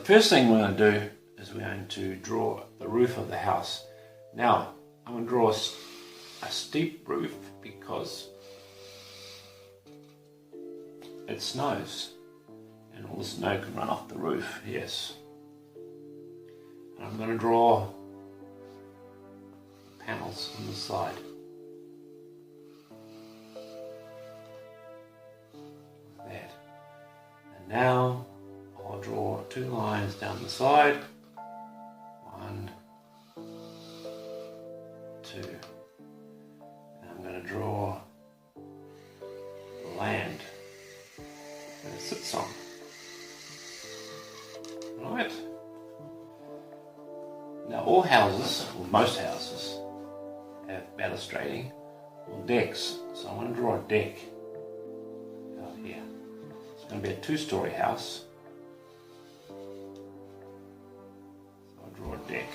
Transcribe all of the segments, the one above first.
first thing we're going to do is we're going to draw the roof of the house. Now, I'm going to draw a steep roof because it snows and all the snow can run off the roof, yes. And I'm going to draw panels on the side. Like that. And now I'll draw 2 lines down the side. 1, 2. And I'm going to draw the land that it sits on. Right. Now all houses, or most houses, have balustrading or decks. So I'm going to draw a deck out here. It's going to be a 2-story house. So I'll draw a deck.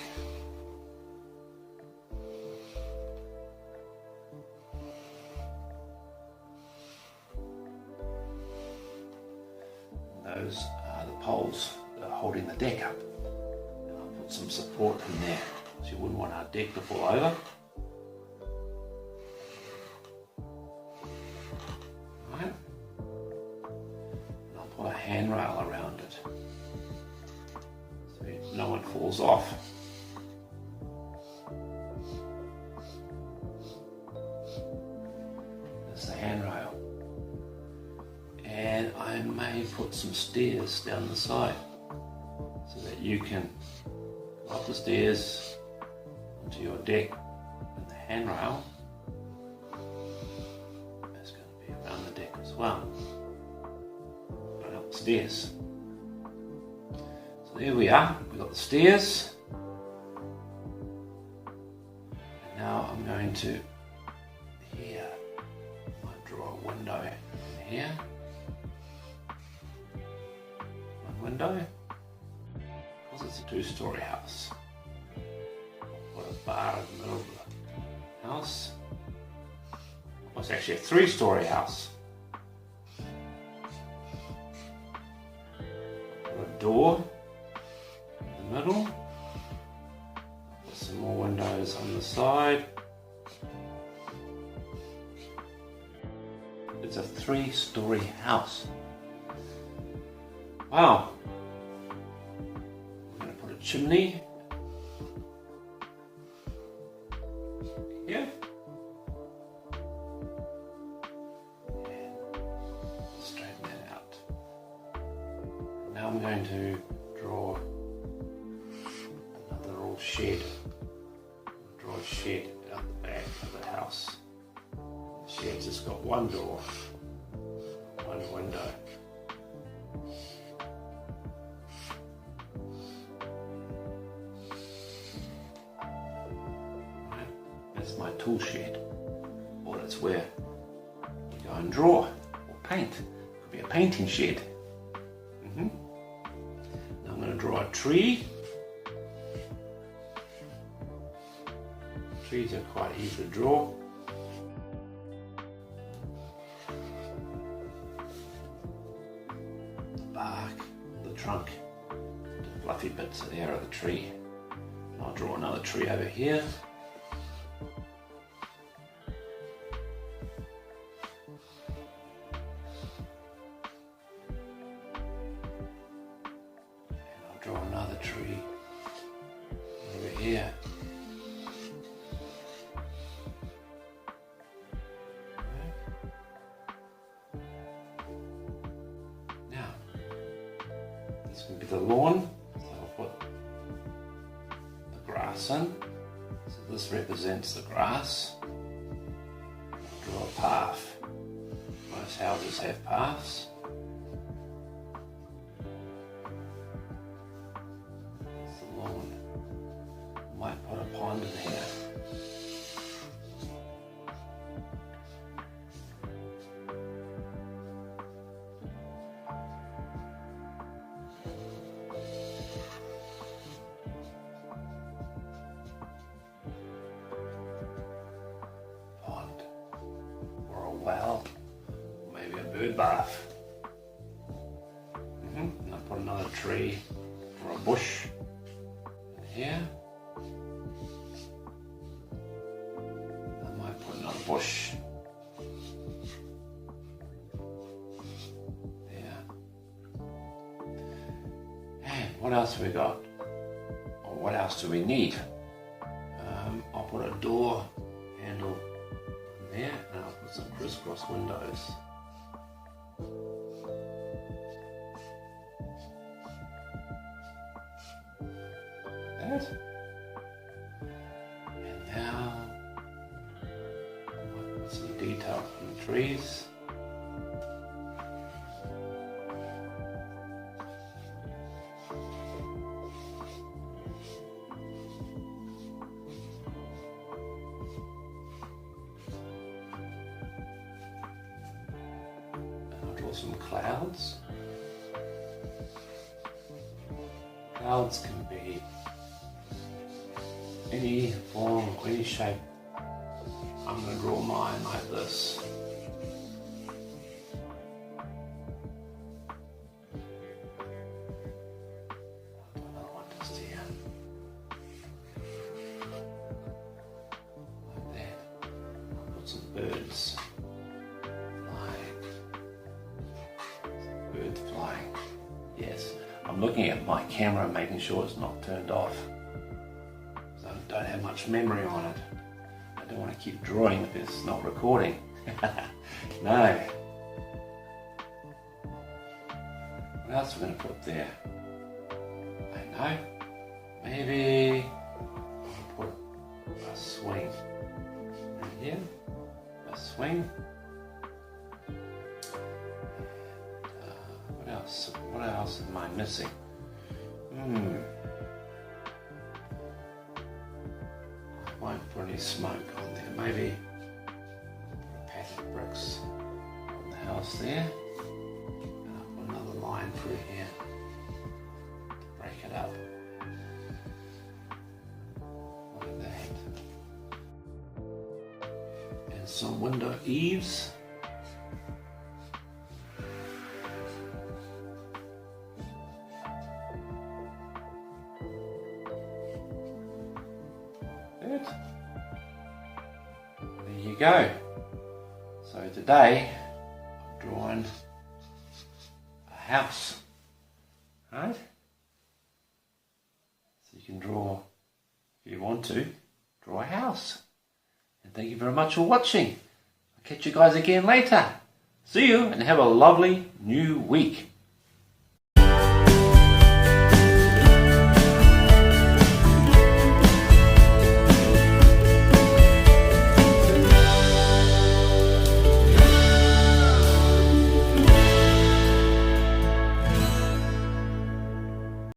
And those are the poles that are holding the deck up. And I'll put some support in there, because you wouldn't want our deck to fall over. Right. And I'll put a handrail around it, so no one falls off. There's the handrail. And I may put some stairs down the side so that you can go up the stairs onto your deck, and the handrail is going to be around the deck as well, going up the stairs. So there we are, we've got the stairs. And now I'm going to here, I might draw a window in here. Window, because it's a 2-story house. I'll put a bar in the middle of the house. Well, it's actually a 3-story house. Put a door in the middle. Put some more windows on the side. It's a 3-story house. Wow. I'm going to put a chimney here. And straighten that out. Now I'm going to draw another little shed. Draw a shed out the back of the house. The shed's just got 1 door, 1 window. That's my tool shed, or that's where you go and draw or paint. It could be a painting shed. Now I'm going to draw a tree. Trees are quite easy to draw. The bark, the trunk, the fluffy bits there of the tree. I'll draw another tree over here. Draw another tree over here. Now, this can be the lawn, so I'll put the grass in. So this represents the grass. Draw a path. Most houses have paths. Might put a pond in here. Pond, or a well, or maybe a bird bath. And I'll put another tree for a bush in here. I might put another bush there. And what else have we got? Or what else do we need? I'll put a door handle there, and I'll put some crisscross windows. That. And now I might put some detail from the trees. Some clouds. Clouds can be any form or any shape. I'm going to draw mine like this. I'll do another one just here. Like that. I'll put some birds. Birds flying. Yes, I'm looking at my camera, making sure it's not turned off. So I don't have much memory on it. I don't want to keep drawing if it's not recording. No. What else are we going to put there? I don't know. Maybe I'll put a swing right here. A swing. What else am I missing? I won't put any smoke on there. Maybe put a patch of bricks on the house there. And I'll put another line through here to break it up. Like that. And some window eaves. There you go. So today I've drawn a house, right? So you can draw, if you want to, draw a house. And thank you very much for watching. I'll catch you guys again later. See you and have a lovely new week.